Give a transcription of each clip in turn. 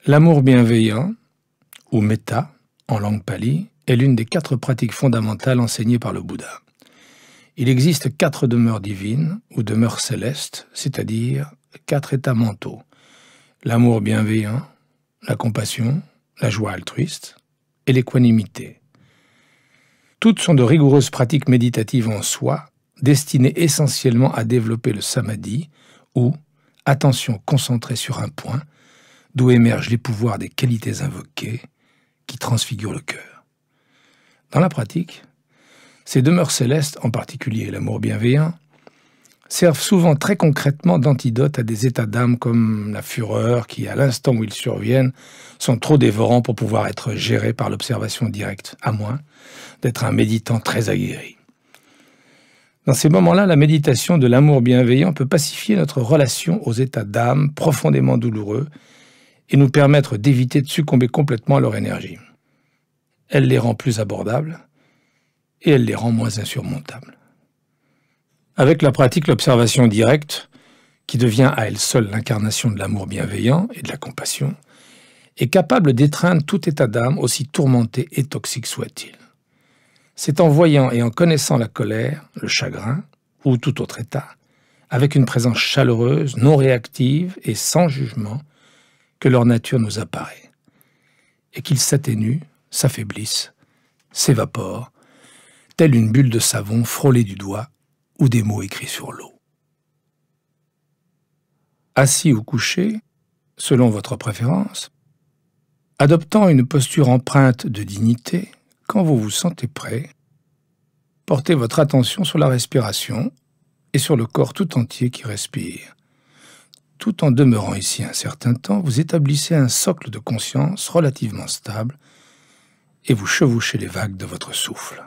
L'amour bienveillant, ou metta, en langue pali, est l'une des 4 pratiques fondamentales enseignées par le Bouddha. Il existe 4 demeures divines, ou demeures célestes, c'est-à-dire 4 états mentaux. L'amour bienveillant, la compassion, la joie altruiste et l'équanimité. Toutes sont de rigoureuses pratiques méditatives en soi, destinées essentiellement à développer le samadhi, ou attention concentrée sur un point, d'où émergent les pouvoirs des qualités invoquées qui transfigurent le cœur. Dans la pratique, ces demeures célestes, en particulier l'amour bienveillant, servent souvent très concrètement d'antidote à des états d'âme comme la fureur qui, à l'instant où ils surviennent, sont trop dévorants pour pouvoir être gérés par l'observation directe, à moins d'être un méditant très aguerri. Dans ces moments-là, la méditation de l'amour bienveillant peut pacifier notre relation aux états d'âme profondément douloureux et nous permettre d'éviter de succomber complètement à leur énergie. Elle les rend plus abordables et elle les rend moins insurmontables. Avec la pratique, l'observation directe, qui devient à elle seule l'incarnation de l'amour bienveillant et de la compassion, est capable d'étreindre tout état d'âme, aussi tourmenté et toxique soit-il. C'est en voyant et en connaissant la colère, le chagrin ou tout autre état, avec une présence chaleureuse, non réactive et sans jugement, que leur nature nous apparaît, et qu'ils s'atténuent, s'affaiblissent, s'évaporent, telle une bulle de savon frôlée du doigt ou des mots écrits sur l'eau. Assis ou couché, selon votre préférence, adoptant une posture empreinte de dignité, quand vous vous sentez prêt, portez votre attention sur la respiration et sur le corps tout entier qui respire. Tout en demeurant ici un certain temps, vous établissez un socle de conscience relativement stable et vous chevauchez les vagues de votre souffle.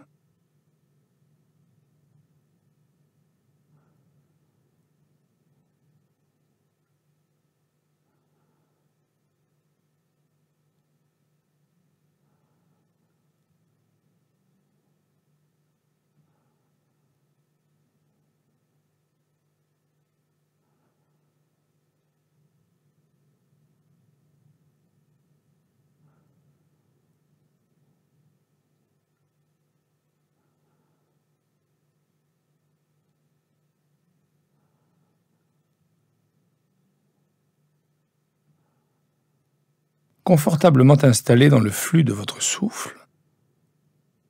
Confortablement installé dans le flux de votre souffle,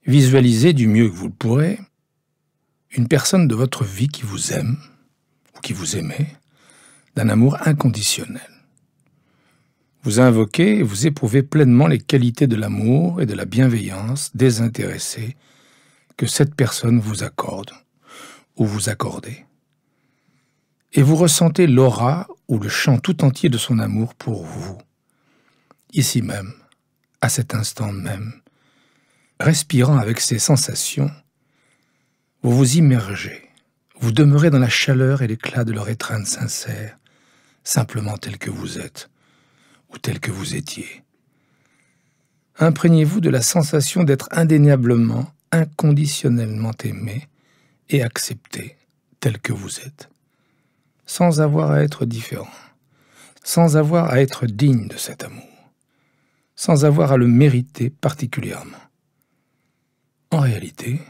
visualisez du mieux que vous le pourrez une personne de votre vie qui vous aime ou qui vous aimait d'un amour inconditionnel. Vous invoquez et vous éprouvez pleinement les qualités de l'amour et de la bienveillance désintéressée que cette personne vous accorde ou vous accordez. Et vous ressentez l'aura ou le champ tout entier de son amour pour vous. Ici même, à cet instant même, respirant avec ces sensations, vous vous immergez, vous demeurez dans la chaleur et l'éclat de leur étreinte sincère, simplement tel que vous êtes, ou tel que vous étiez. Imprégnez-vous de la sensation d'être indéniablement, inconditionnellement aimé et accepté tel que vous êtes, sans avoir à être différent, sans avoir à être digne de cet amour, sans avoir à le mériter particulièrement. En réalité,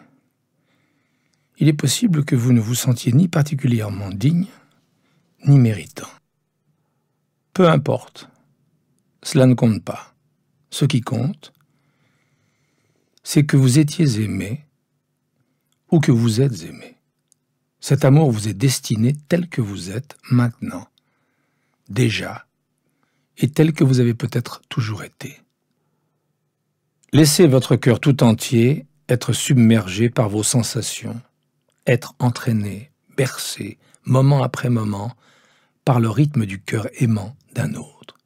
il est possible que vous ne vous sentiez ni particulièrement digne, ni méritant. Peu importe, cela ne compte pas. Ce qui compte, c'est que vous étiez aimé ou que vous êtes aimé. Cet amour vous est destiné tel que vous êtes maintenant, déjà, et tel que vous avez peut-être toujours été. Laissez votre cœur tout entier être submergé par vos sensations, être entraîné, bercé, moment après moment, par le rythme du cœur aimant d'un autre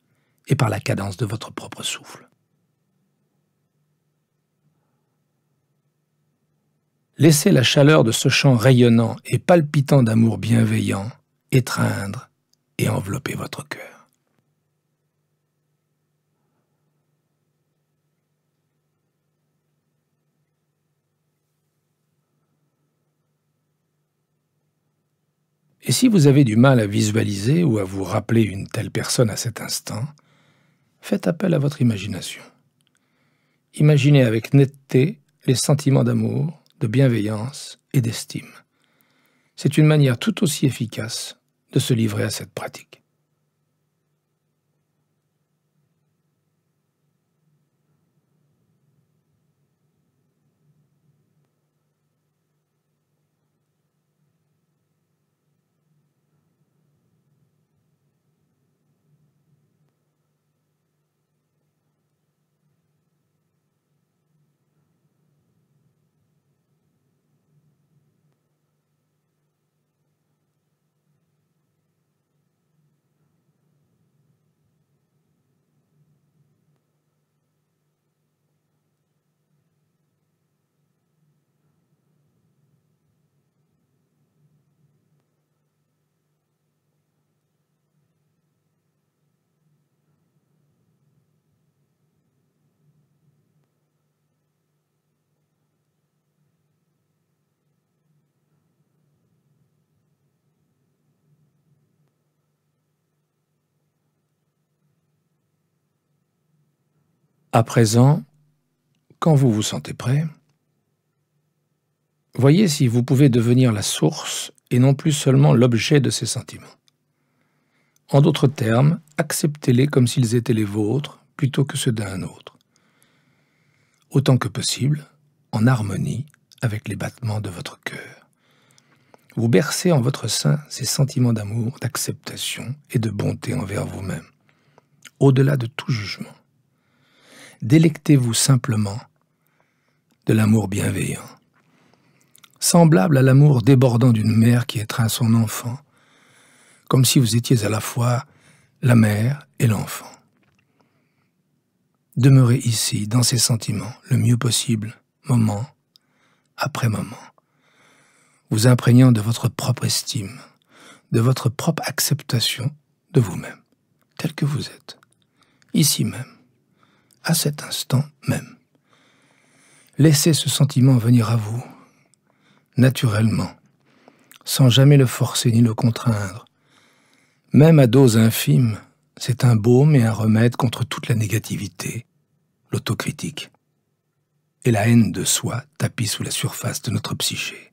et par la cadence de votre propre souffle. Laissez la chaleur de ce chant rayonnant et palpitant d'amour bienveillant étreindre et envelopper votre cœur. Et si vous avez du mal à visualiser ou à vous rappeler une telle personne à cet instant, Faites appel à votre imagination. Imaginez avec netteté les sentiments d'amour, de bienveillance et d'estime. C'est une manière tout aussi efficace de se livrer à cette pratique. À présent, quand vous vous sentez prêt, voyez si vous pouvez devenir la source et non plus seulement l'objet de ces sentiments. En d'autres termes, acceptez-les comme s'ils étaient les vôtres plutôt que ceux d'un autre. Autant que possible, en harmonie avec les battements de votre cœur. Vous bercez en votre sein ces sentiments d'amour, d'acceptation et de bonté envers vous-même, au-delà de tout jugement. Délectez-vous simplement de l'amour bienveillant, semblable à l'amour débordant d'une mère qui étreint son enfant, comme si vous étiez à la fois la mère et l'enfant. Demeurez ici, dans ces sentiments, le mieux possible, moment après moment, vous imprégnant de votre propre estime, de votre propre acceptation de vous-même, tel que vous êtes, ici même, à cet instant même. Laissez ce sentiment venir à vous, naturellement, sans jamais le forcer ni le contraindre. Même à dose infime, c'est un baume et un remède contre toute la négativité, l'autocritique et la haine de soi tapis sous la surface de notre psyché.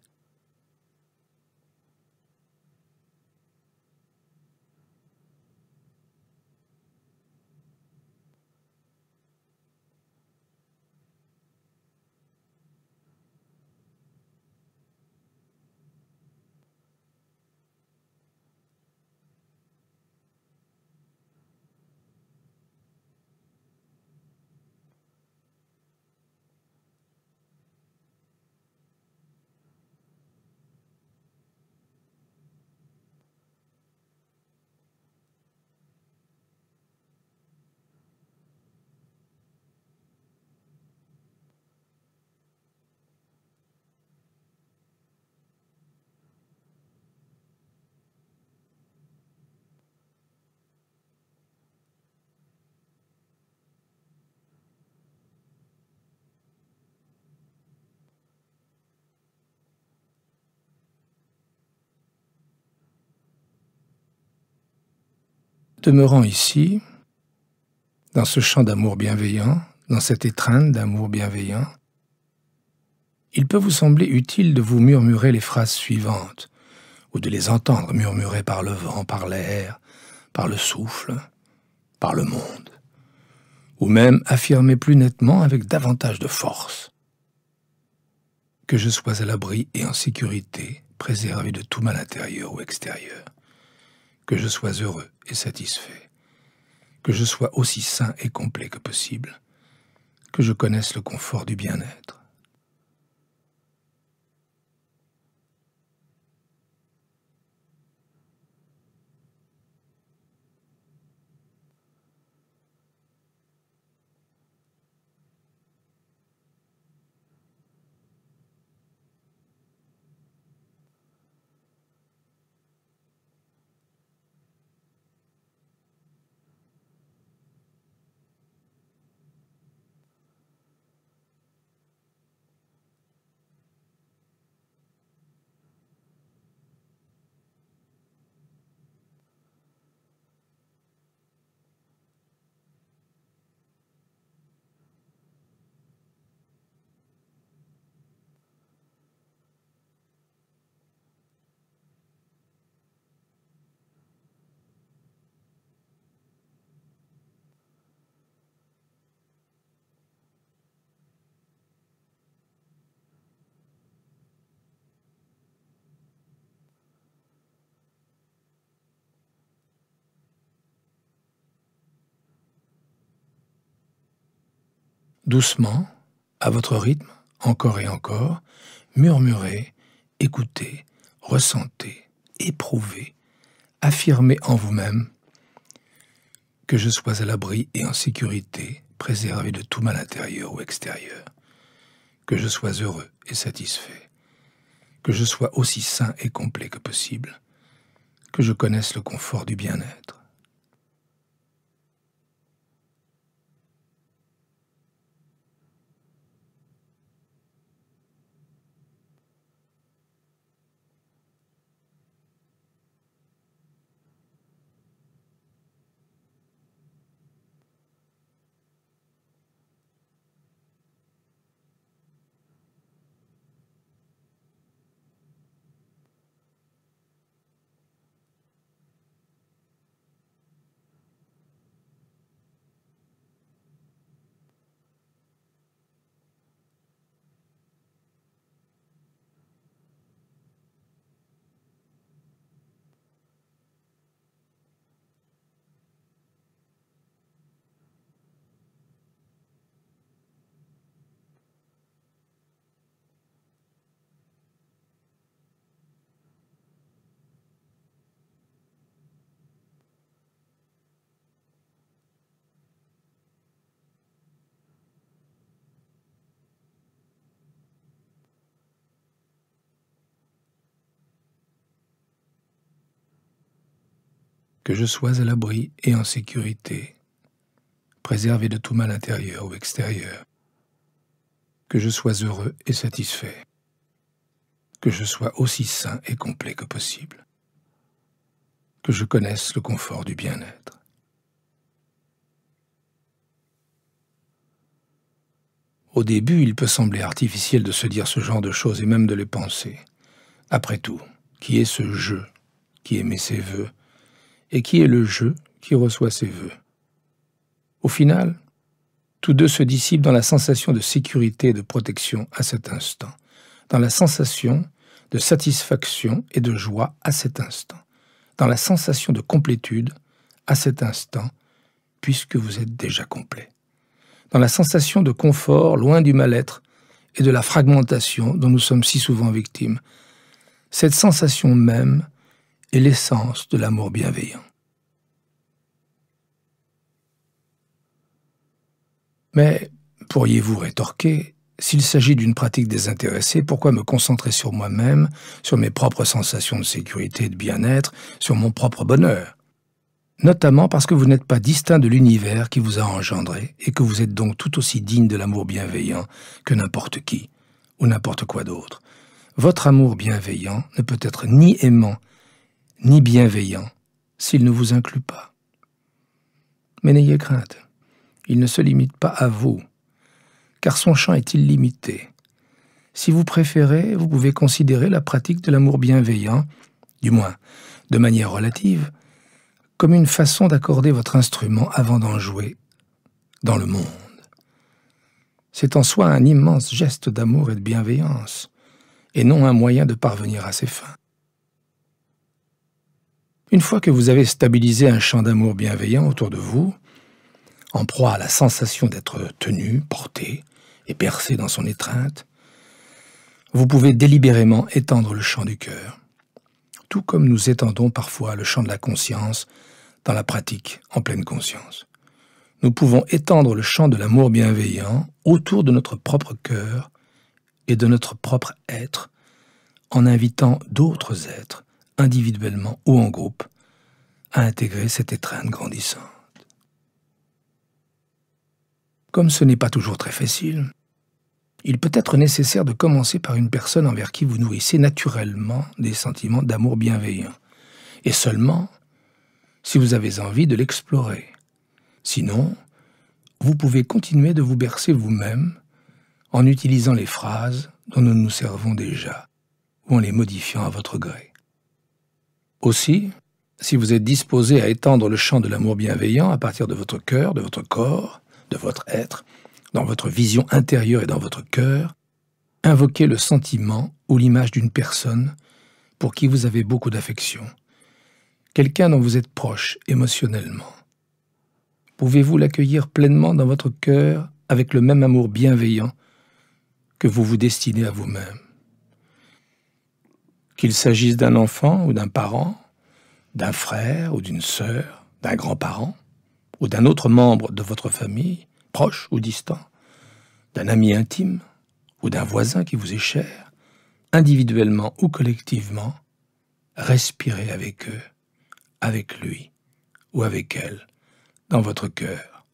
Demeurant ici, dans ce champ d'amour bienveillant, dans cette étreinte d'amour bienveillant, il peut vous sembler utile de vous murmurer les phrases suivantes, ou de les entendre murmurer par le vent, par l'air, par le souffle, par le monde, ou même affirmer plus nettement avec davantage de force que je sois à l'abri et en sécurité, préservé de tout mal intérieur ou extérieur, que je sois heureux et satisfait, que je sois aussi sain et complet que possible, que je connaisse le confort du bien-être. Doucement, à votre rythme, encore et encore, murmurez, écoutez, ressentez, éprouvez, affirmez en vous-même que je sois à l'abri et en sécurité, préservé de tout mal intérieur ou extérieur, que je sois heureux et satisfait, que je sois aussi sain et complet que possible, que je connaisse le confort du bien-être. Que je sois à l'abri et en sécurité, préservé de tout mal intérieur ou extérieur, que je sois heureux et satisfait, que je sois aussi sain et complet que possible, que je connaisse le confort du bien-être. Au début, il peut sembler artificiel de se dire ce genre de choses et même de les penser. Après tout, qui est ce « je » qui émet ses vœux et qui est le « je » qui reçoit ses vœux? Au final, tous deux se dissipent dans la sensation de sécurité et de protection à cet instant, dans la sensation de satisfaction et de joie à cet instant, dans la sensation de complétude à cet instant, puisque vous êtes déjà complet, dans la sensation de confort loin du mal-être et de la fragmentation dont nous sommes si souvent victimes. Cette sensation même est l'essence de l'amour bienveillant. Mais, pourriez-vous rétorquer, s'il s'agit d'une pratique désintéressée, pourquoi me concentrer sur moi-même, sur mes propres sensations de sécurité et de bien-être, sur mon propre bonheur? Notamment parce que vous n'êtes pas distinct de l'univers qui vous a engendré et que vous êtes donc tout aussi digne de l'amour bienveillant que n'importe qui ou n'importe quoi d'autre. Votre amour bienveillant ne peut être ni aimant ni bienveillant s'il ne vous inclut pas. Mais n'ayez crainte. Il ne se limite pas à vous, car son champ est illimité. Si vous préférez, vous pouvez considérer la pratique de l'amour bienveillant, du moins de manière relative, comme une façon d'accorder votre instrument avant d'en jouer dans le monde. C'est en soi un immense geste d'amour et de bienveillance, et non un moyen de parvenir à ses fins. Une fois que vous avez stabilisé un champ d'amour bienveillant autour de vous, en proie à la sensation d'être tenu, porté et bercé dans son étreinte, vous pouvez délibérément étendre le champ du cœur, tout comme nous étendons parfois le champ de la conscience dans la pratique en pleine conscience. Nous pouvons étendre le champ de l'amour bienveillant autour de notre propre cœur et de notre propre être, en invitant d'autres êtres, individuellement ou en groupe, à intégrer cette étreinte grandissante. Comme ce n'est pas toujours très facile, il peut être nécessaire de commencer par une personne envers qui vous nourrissez naturellement des sentiments d'amour bienveillant, et seulement si vous avez envie de l'explorer. Sinon, vous pouvez continuer de vous bercer vous-même en utilisant les phrases dont nous nous servons déjà, ou en les modifiant à votre gré. Aussi, si vous êtes disposé à étendre le champ de l'amour bienveillant à partir de votre cœur, de votre corps, de votre être, dans votre vision intérieure et dans votre cœur, invoquez le sentiment ou l'image d'une personne pour qui vous avez beaucoup d'affection, quelqu'un dont vous êtes proche émotionnellement. Pouvez-vous l'accueillir pleinement dans votre cœur avec le même amour bienveillant que vous vous destinez à vous-même. Qu'il s'agisse d'un enfant ou d'un parent, d'un frère ou d'une sœur, d'un grand-parent ou d'un autre membre de votre famille, proche ou distant, d'un ami intime ou d'un voisin qui vous est cher, individuellement ou collectivement, respirez avec eux, avec lui ou avec elle, dans votre cœur,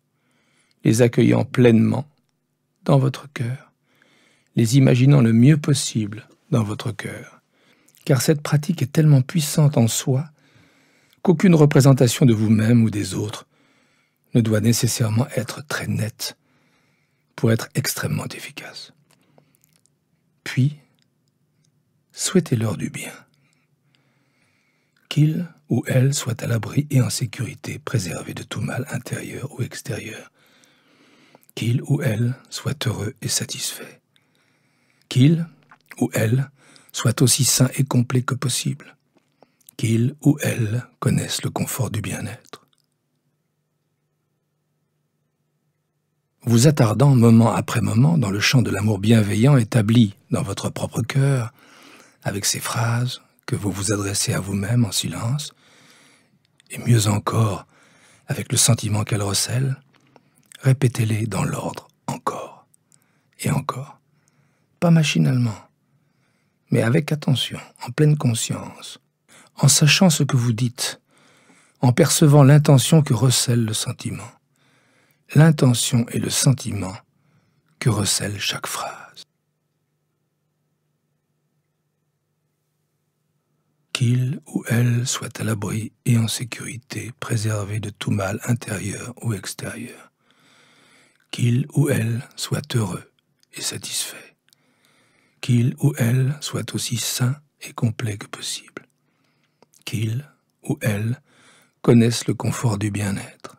les accueillant pleinement dans votre cœur, les imaginant le mieux possible dans votre cœur. Car cette pratique est tellement puissante en soi qu'aucune représentation de vous-même ou des autres ne doit nécessairement être très nette pour être extrêmement efficace. Puis, souhaitez-leur du bien. Qu'il ou elle soit à l'abri et en sécurité, préservé de tout mal intérieur ou extérieur. Qu'il ou elle soit heureux et satisfait. Qu'il ou elle soit aussi sain et complet que possible. Qu'il ou elle connaisse le confort du bien-être. Vous attardant moment après moment dans le champ de l'amour bienveillant établi dans votre propre cœur, avec ces phrases que vous vous adressez à vous-même en silence, et mieux encore, avec le sentiment qu'elles recèlent, répétez-les dans l'ordre encore et encore, pas machinalement, mais avec attention, en pleine conscience, en sachant ce que vous dites, en percevant l'intention que recèle le sentiment, l'intention et le sentiment que recèle chaque phrase. Qu'il ou elle soit à l'abri et en sécurité, préservé de tout mal intérieur ou extérieur. Qu'il ou elle soit heureux et satisfait. Qu'il ou elle soit aussi sain et complet que possible. Qu'il ou elle connaisse le confort du bien-être.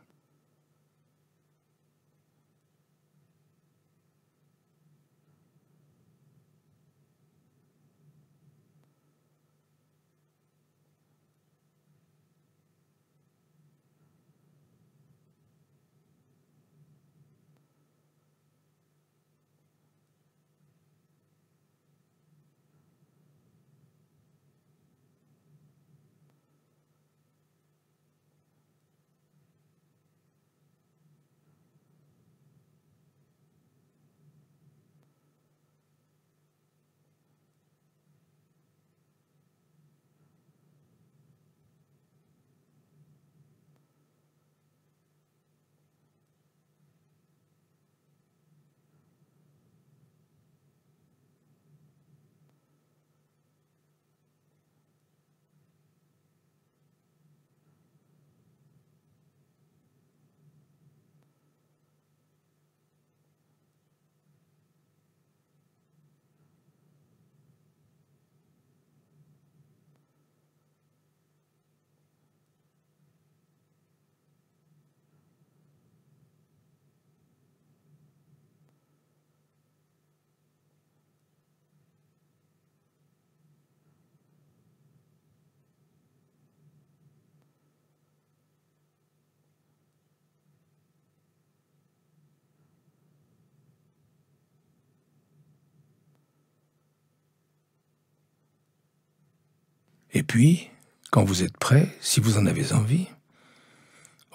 Et puis, quand vous êtes prêt, si vous en avez envie,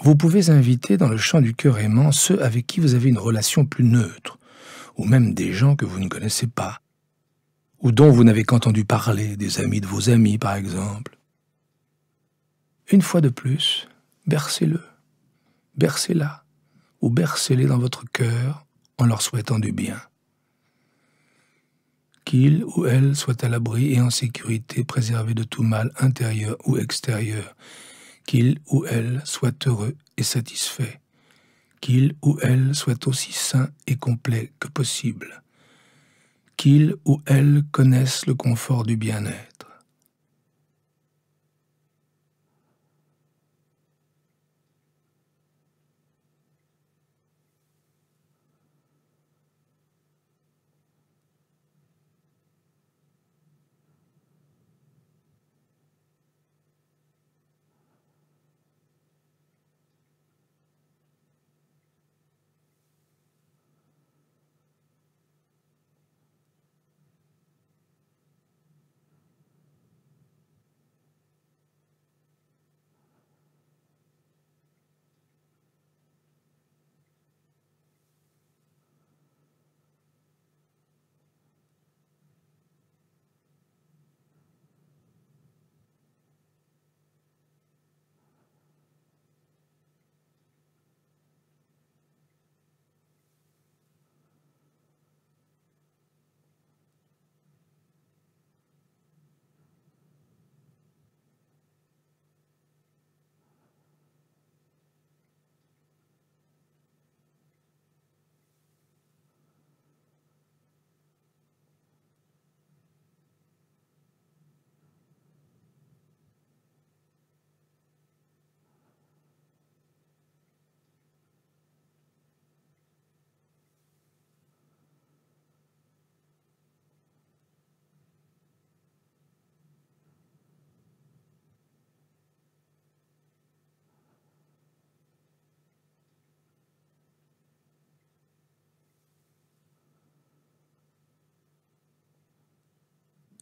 vous pouvez inviter dans le champ du cœur aimant ceux avec qui vous avez une relation plus neutre, ou même des gens que vous ne connaissez pas, ou dont vous n'avez qu'entendu parler, des amis de vos amis par exemple. Une fois de plus, bercez-le, bercez-la, ou bercez-les dans votre cœur en leur souhaitant du bien. Qu'il ou elle soit à l'abri et en sécurité, préservé de tout mal intérieur ou extérieur. Qu'il ou elle soit heureux et satisfait. Qu'il ou elle soit aussi sain et complet que possible. Qu'il ou elle connaisse le confort du bien-être.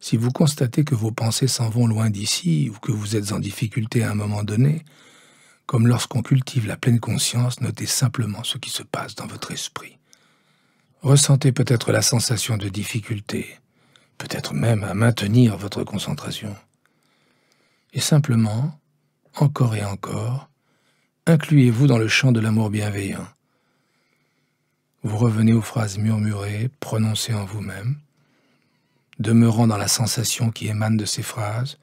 Si vous constatez que vos pensées s'en vont loin d'ici ou que vous êtes en difficulté à un moment donné, comme lorsqu'on cultive la pleine conscience, notez simplement ce qui se passe dans votre esprit. Ressentez peut-être la sensation de difficulté, peut-être même à maintenir votre concentration. Et simplement, encore et encore, incluez-vous dans le chant de l'amour bienveillant. Vous revenez aux phrases murmurées, prononcées en vous-même, demeurant dans la sensation qui émane de ces phrases,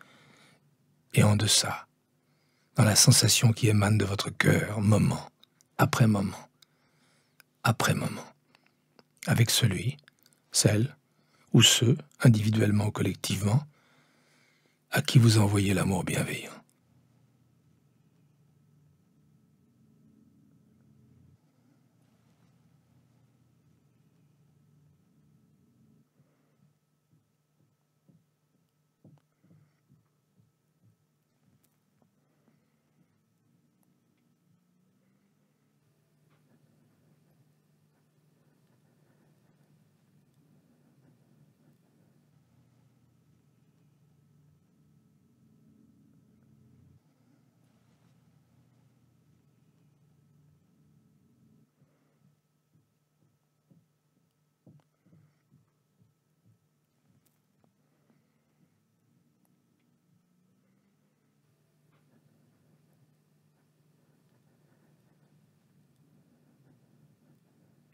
et en deçà, dans la sensation qui émane de votre cœur, moment après moment, après moment, avec celui, celle ou ceux, individuellement ou collectivement, à qui vous envoyez l'amour bienveillant.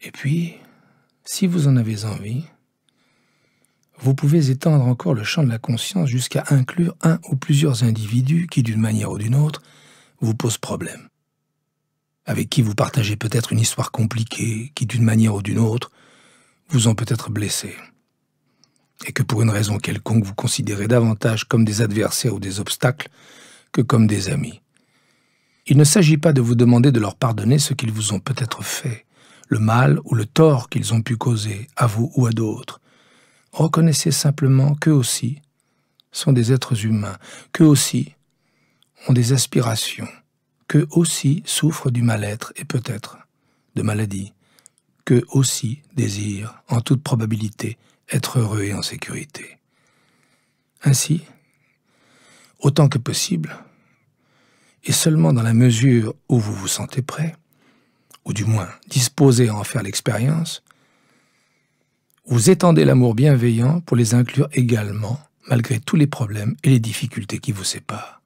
Et puis, si vous en avez envie, vous pouvez étendre encore le champ de la conscience jusqu'à inclure un ou plusieurs individus qui, d'une manière ou d'une autre, vous posent problème. Avec qui vous partagez peut-être une histoire compliquée, qui, d'une manière ou d'une autre, vous ont peut-être blessé. Et que pour une raison quelconque, vous considérez davantage comme des adversaires ou des obstacles que comme des amis. Il ne s'agit pas de vous demander de leur pardonner ce qu'ils vous ont peut-être fait, le mal ou le tort qu'ils ont pu causer, à vous ou à d'autres. Reconnaissez simplement qu'eux aussi sont des êtres humains, qu'eux aussi ont des aspirations, qu'eux aussi souffrent du mal-être et peut-être de maladies, qu'eux aussi désirent, en toute probabilité, être heureux et en sécurité. Ainsi, autant que possible, et seulement dans la mesure où vous vous sentez prêt, ou du moins disposé à en faire l'expérience, vous étendez l'amour bienveillant pour les inclure également, malgré tous les problèmes et les difficultés qui vous séparent.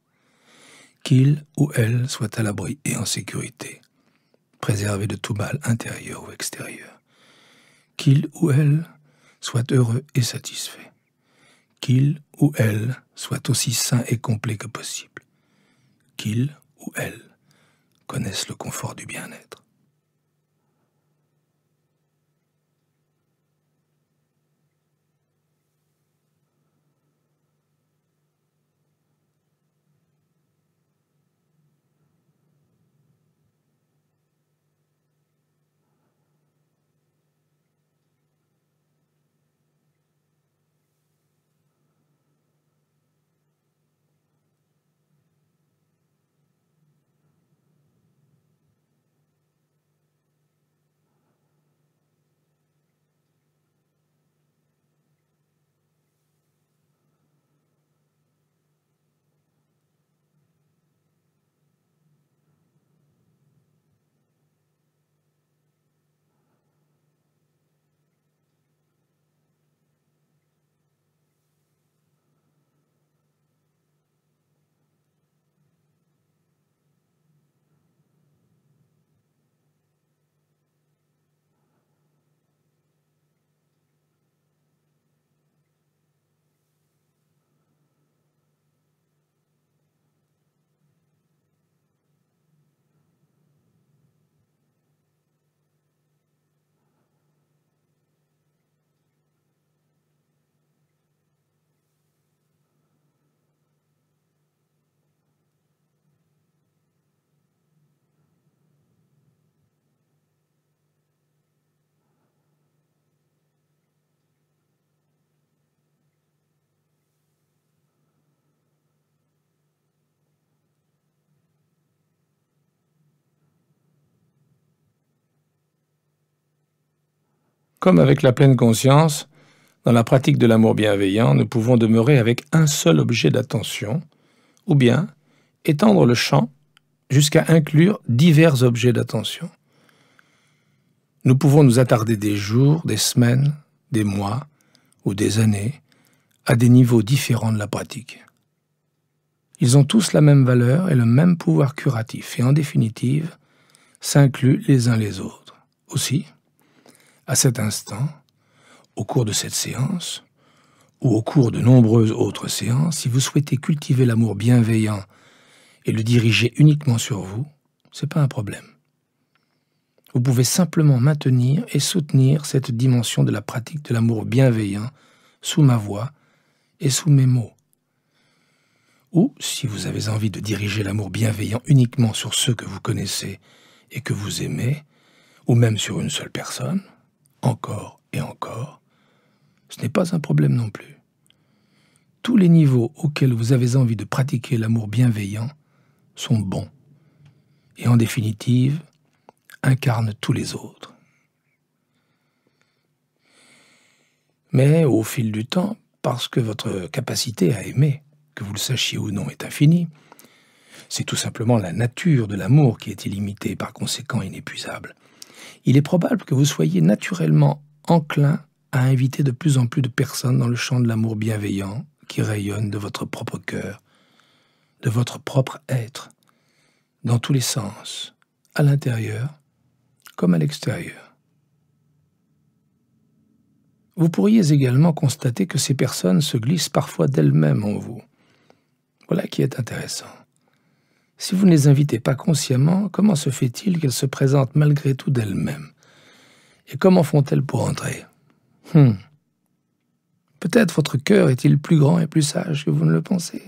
Qu'ils ou elles soient à l'abri et en sécurité, préservés de tout mal intérieur ou extérieur. Qu'ils ou elles soient heureux et satisfaits. Qu'ils ou elles soient aussi sains et complets que possible. Qu'ils ou elles connaissent le confort du bien-être. Comme avec la pleine conscience, Dans la pratique de l'amour bienveillant, nous pouvons demeurer avec un seul objet d'attention, ou bien étendre le champ jusqu'à inclure divers objets d'attention. Nous pouvons nous attarder des jours, des semaines, des mois ou des années à des niveaux différents de la pratique. Ils ont tous la même valeur et le même pouvoir curatif et en définitive s'incluent les uns les autres. Aussi, à cet instant, au cours de cette séance ou au cours de nombreuses autres séances, si vous souhaitez cultiver l'amour bienveillant et le diriger uniquement sur vous, ce n'est pas un problème. Vous pouvez simplement maintenir et soutenir cette dimension de la pratique de l'amour bienveillant sous ma voix et sous mes mots. Ou, si vous avez envie de diriger l'amour bienveillant uniquement sur ceux que vous connaissez et que vous aimez, ou même sur une seule personne, encore et encore, ce n'est pas un problème non plus. Tous les niveaux auxquels vous avez envie de pratiquer l'amour bienveillant sont bons et en définitive incarnent tous les autres. Mais au fil du temps, parce que votre capacité à aimer, que vous le sachiez ou non, est infinie, c'est tout simplement la nature de l'amour qui est illimitée, par conséquent inépuisable. Il est probable que vous soyez naturellement enclin à inviter de plus en plus de personnes dans le champ de l'amour bienveillant qui rayonne de votre propre cœur, de votre propre être, dans tous les sens, à l'intérieur comme à l'extérieur. Vous pourriez également constater que ces personnes se glissent parfois d'elles-mêmes en vous. Voilà qui est intéressant. Si vous ne les invitez pas consciemment, comment se fait-il qu'elles se présentent malgré tout d'elles-mêmes? Et comment font-elles pour entrer? Peut-être votre cœur est-il plus grand et plus sage que vous ne le pensez.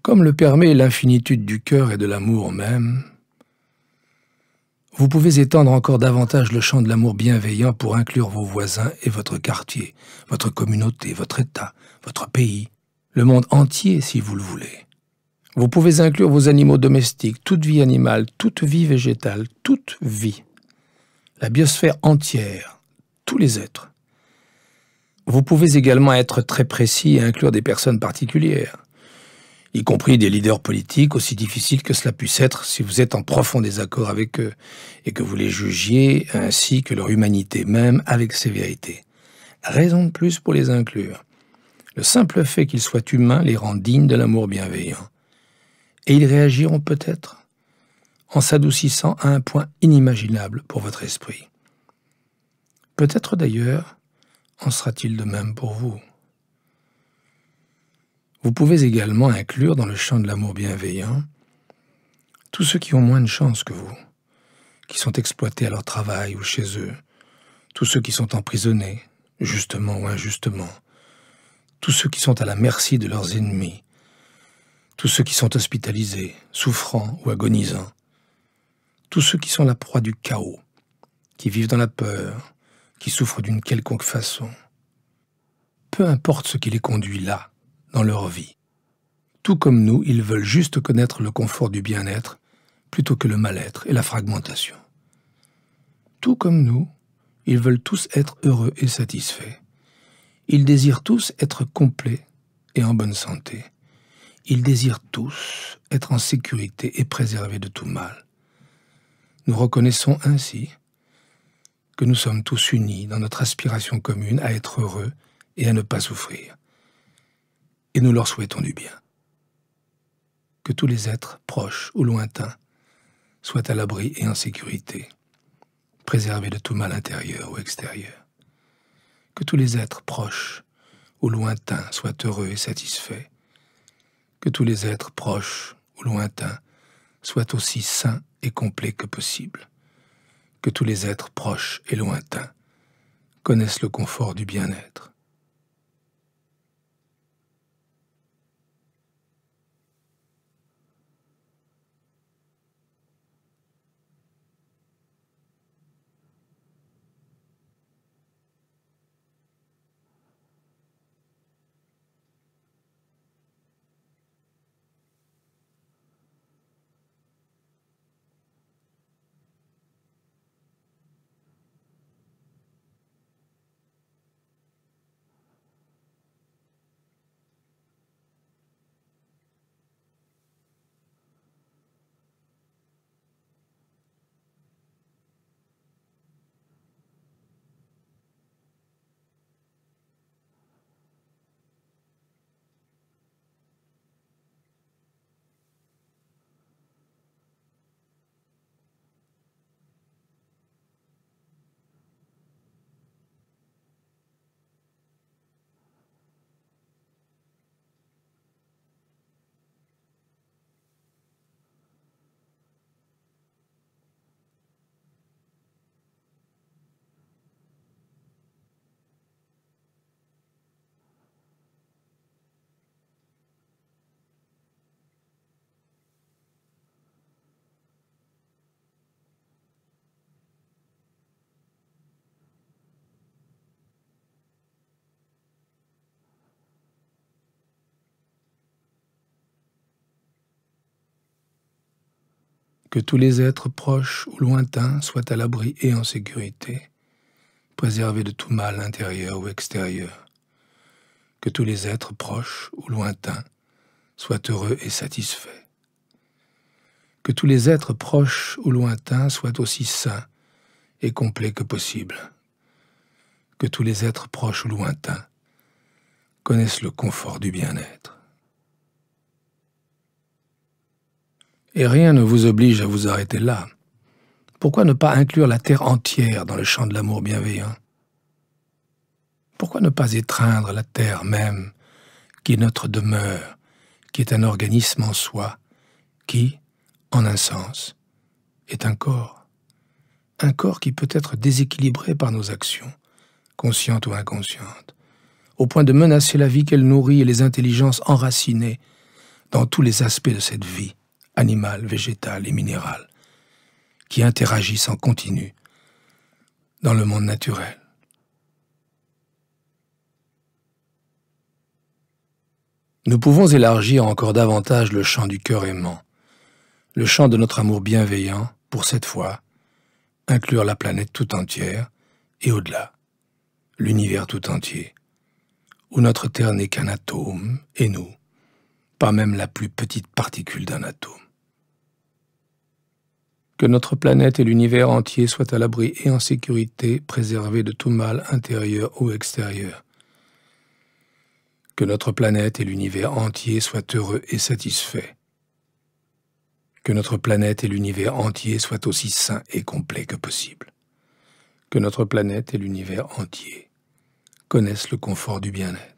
Comme le permet l'infinitude du cœur et de l'amour même, vous pouvez étendre encore davantage le champ de l'amour bienveillant pour inclure vos voisins et votre quartier, votre communauté, votre État, votre pays, le monde entier si vous le voulez. Vous pouvez inclure vos animaux domestiques, toute vie animale, toute vie végétale, toute vie, la biosphère entière, tous les êtres. Vous pouvez également être très précis et inclure des personnes particulières, y compris des leaders politiques, aussi difficiles que cela puisse être si vous êtes en profond désaccord avec eux et que vous les jugiez, ainsi que leur humanité même, avec sévérité. Raison de plus pour les inclure. Le simple fait qu'ils soient humains les rend dignes de l'amour bienveillant. Et ils réagiront peut-être en s'adoucissant à un point inimaginable pour votre esprit. Peut-être d'ailleurs en sera-t-il de même pour vous. Vous pouvez également inclure dans le champ de l'amour bienveillant tous ceux qui ont moins de chance que vous, qui sont exploités à leur travail ou chez eux, tous ceux qui sont emprisonnés, justement ou injustement, tous ceux qui sont à la merci de leurs ennemis, tous ceux qui sont hospitalisés, souffrants ou agonisants, tous ceux qui sont la proie du chaos, qui vivent dans la peur, qui souffrent d'une quelconque façon. Peu importe ce qui les conduit là, dans leur vie. Tout comme nous, ils veulent juste connaître le confort du bien-être plutôt que le mal-être et la fragmentation. Tout comme nous, ils veulent tous être heureux et satisfaits. Ils désirent tous être complets et en bonne santé. Ils désirent tous être en sécurité et préservés de tout mal. Nous reconnaissons ainsi que nous sommes tous unis dans notre aspiration commune à être heureux et à ne pas souffrir. Et nous leur souhaitons du bien. Que tous les êtres, proches ou lointains, soient à l'abri et en sécurité, préservés de tout mal intérieur ou extérieur. Que tous les êtres, proches ou lointains, soient heureux et satisfaits. Que tous les êtres, proches ou lointains, soient aussi sains et complets que possible. Que tous les êtres, proches et lointains, connaissent le confort du bien-être. Que tous les êtres proches ou lointains soient à l'abri et en sécurité, préservés de tout mal intérieur ou extérieur. Que tous les êtres proches ou lointains soient heureux et satisfaits. Que tous les êtres proches ou lointains soient aussi sains et complets que possible. Que tous les êtres proches ou lointains connaissent le confort du bien-être. Et rien ne vous oblige à vous arrêter là. Pourquoi ne pas inclure la terre entière dans le champ de l'amour bienveillant? Pourquoi ne pas étreindre la terre même, qui est notre demeure, qui est un organisme en soi, qui, en un sens, est un corps qui peut être déséquilibré par nos actions, conscientes ou inconscientes, au point de menacer la vie qu'elle nourrit et les intelligences enracinées dans tous les aspects de cette vie, animale, végétale et minérale, qui interagissent en continu dans le monde naturel. Nous pouvons élargir encore davantage le champ du cœur aimant, le champ de notre amour bienveillant, pour cette fois, inclure la planète tout entière et au-delà, l'univers tout entier, où notre Terre n'est qu'un atome, et nous, pas même la plus petite particule d'un atome. Que notre planète et l'univers entier soient à l'abri et en sécurité, préservés de tout mal intérieur ou extérieur. Que notre planète et l'univers entier soient heureux et satisfaits. Que notre planète et l'univers entier soient aussi sains et complets que possible. Que notre planète et l'univers entier connaissent le confort du bien-être.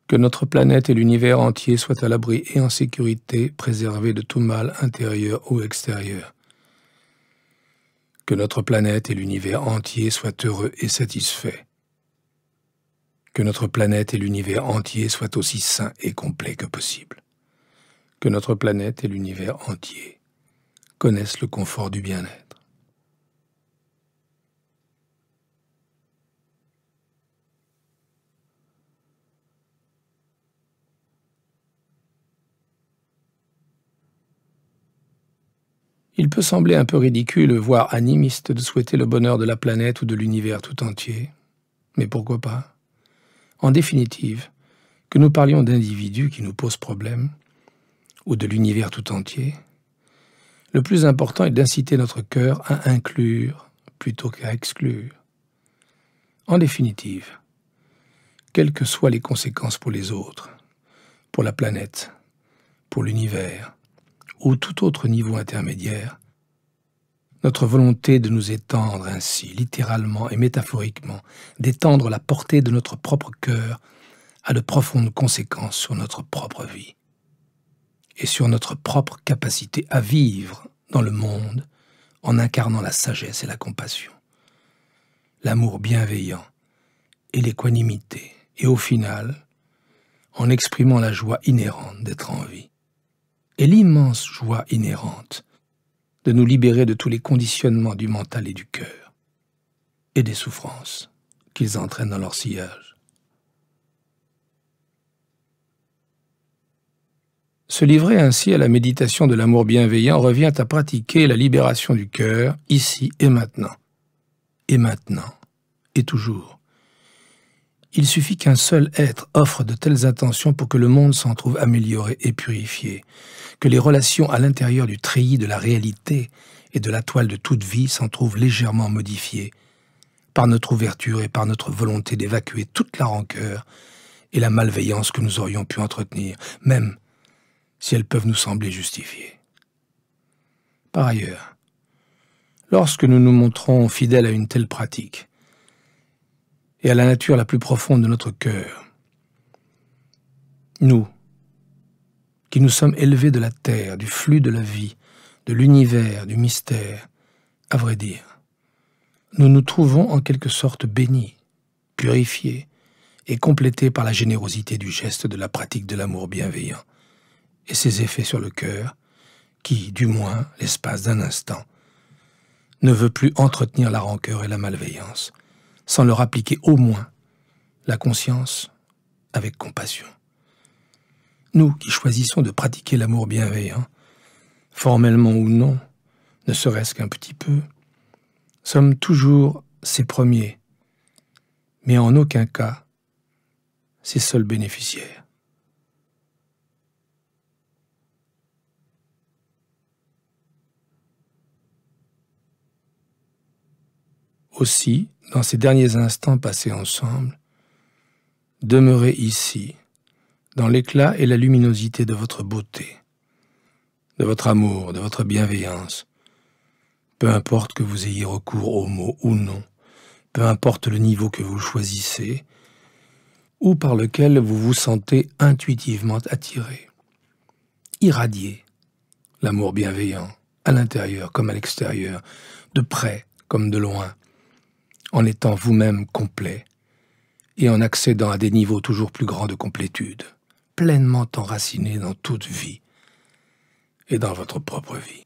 Que notre planète et l'univers entier soient à l'abri et en sécurité, préservés de tout mal intérieur ou extérieur. Que notre planète et l'univers entier soient heureux et satisfaits. Que notre planète et l'univers entier soient aussi sains et complets que possible. Que notre planète et l'univers entier connaissent le confort du bien-être. Il peut sembler un peu ridicule, voire animiste, de souhaiter le bonheur de la planète ou de l'univers tout entier. Mais pourquoi pas? En définitive, que nous parlions d'individus qui nous posent problème, ou de l'univers tout entier, le plus important est d'inciter notre cœur à inclure plutôt qu'à exclure. En définitive, quelles que soient les conséquences pour les autres, pour la planète, pour l'univers, ou tout autre niveau intermédiaire, notre volonté de nous étendre ainsi, littéralement et métaphoriquement, d'étendre la portée de notre propre cœur, a de profondes conséquences sur notre propre vie et sur notre propre capacité à vivre dans le monde en incarnant la sagesse et la compassion, l'amour bienveillant et l'équanimité, et au final, en exprimant la joie inhérente d'être en vie. Et l'immense joie inhérente de nous libérer de tous les conditionnements du mental et du cœur, et des souffrances qu'ils entraînent dans leur sillage. Se livrer ainsi à la méditation de l'amour bienveillant revient à pratiquer la libération du cœur, ici et maintenant, et toujours. Il suffit qu'un seul être offre de telles intentions pour que le monde s'en trouve amélioré et purifié, que les relations à l'intérieur du treillis de la réalité et de la toile de toute vie s'en trouvent légèrement modifiées, par notre ouverture et par notre volonté d'évacuer toute la rancœur et la malveillance que nous aurions pu entretenir, même si elles peuvent nous sembler justifiées. Par ailleurs, lorsque nous nous montrons fidèles à une telle pratique, et à la nature la plus profonde de notre cœur, nous, qui nous sommes élevés de la terre, du flux de la vie, de l'univers, du mystère, à vrai dire, nous nous trouvons en quelque sorte bénis, purifiés et complétés par la générosité du geste de la pratique de l'amour bienveillant et ses effets sur le cœur qui, du moins, l'espace d'un instant, ne veut plus entretenir la rancœur et la malveillance, sans leur appliquer au moins la conscience avec compassion. Nous qui choisissons de pratiquer l'amour bienveillant, formellement ou non, ne serait-ce qu'un petit peu, sommes toujours ses premiers, mais en aucun cas ses seuls bénéficiaires. Aussi, dans ces derniers instants passés ensemble, demeurez ici, dans l'éclat et la luminosité de votre beauté, de votre amour, de votre bienveillance. Peu importe que vous ayez recours aux mots ou non, peu importe le niveau que vous choisissez, ou par lequel vous vous sentez intuitivement attiré. Irradiez l'amour bienveillant, à l'intérieur comme à l'extérieur, de près comme de loin, en étant vous-même complet et en accédant à des niveaux toujours plus grands de complétude, pleinement enracinés dans toute vie et dans votre propre vie.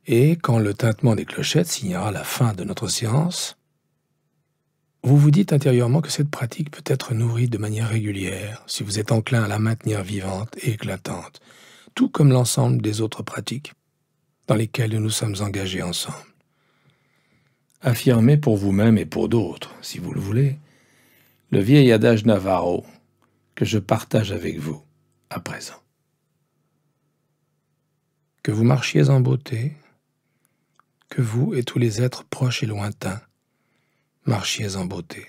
Et quand le tintement des clochettes signera la fin de notre séance, vous vous dites intérieurement que cette pratique peut être nourrie de manière régulière si vous êtes enclin à la maintenir vivante et éclatante, tout comme l'ensemble des autres pratiques dans lesquelles nous nous sommes engagés ensemble. Affirmez pour vous-même et pour d'autres, si vous le voulez, le vieil adage Navarro que je partage avec vous à présent. Que vous marchiez en beauté, que vous et tous les êtres proches et lointains marchiez en beauté.